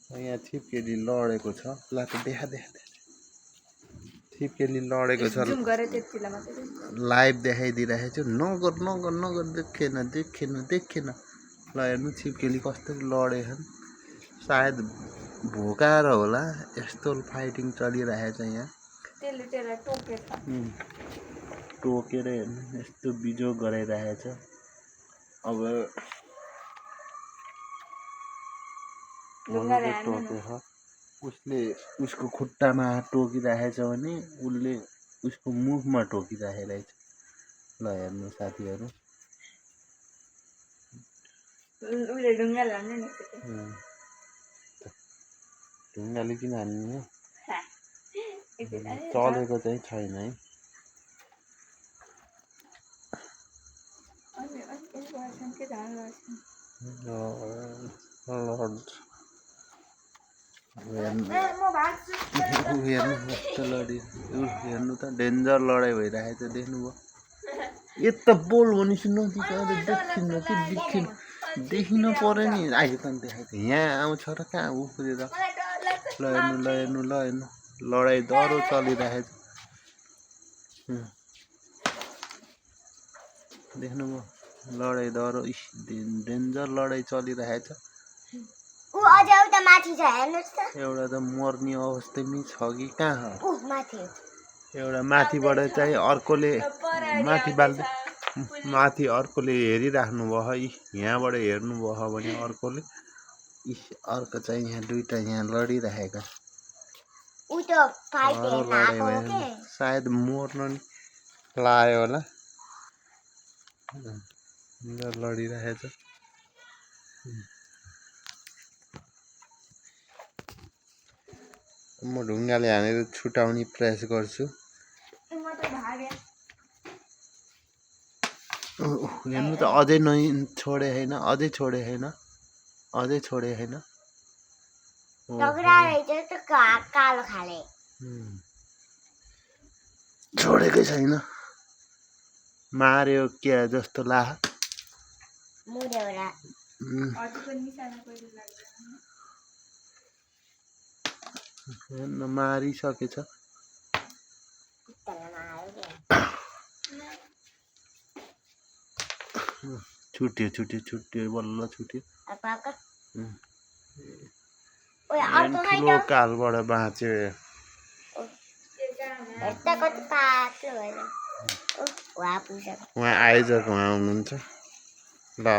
यहाँ छिपकेली लडेको छ ल त देखा छिपकेली लडेको छ लाइभ देखाइदिइरहेको छु नगर नगर नगर देखेन ल हेर्नु छिपकेली कस्तो लडेछन् सायद भोकाएर होला यस्तो फाइटिङ चलिरहेछ यहाँ टोकेर हेर्नु यस्तो बिजोग गराइरहेछ अब उसले उसको खुट्टामा टोकिरहेछ भने उसले उसको मुखमा टोकिरहेछ ल हेर्नु साथीहरू ढुङ्गाले किन हान्ने चलेको चाहिँ छैन है हेर्नु त डेन्जर लडाइँ भइरहेछ देख्नुभयो यता बोल भनेपछि देखिन पर्यो नि अहिले त देखाएको यहाँ आउँछ र कहाँ उफ्रेर ल हेर्नु लडाइँ दह्रो चलिरहेछ देख्नुभयो लडाइँ दह्रो डेन्जर लडाइँ चलिरहेछ एउटा त मर्ने अवस्थामै छ कि कहाँ हो एउटा माथिबाट चाहिँ अर्कोले माथि अर्कोले हेरिराख्नु भयो यहाँबाट हेर्नु भयो भने अर्कोले अर्को चाहिँ यहाँ दुईटा यहाँ लडिरहेका सायद मर्न लायो होला लडिरहेछ म ढुङ्गाले हानेर छुटाउने प्रयास गर्छु हेर्नु त अझै छोडे होइन छोडेकै छैन मार्यो क्या जस्तो ला मारिसकेछ छुट्यो बल्ल छुट्यो ठुलो कालबाट बाँच्यो उहाँ आइजको उहाँ हुनुहुन्छ ल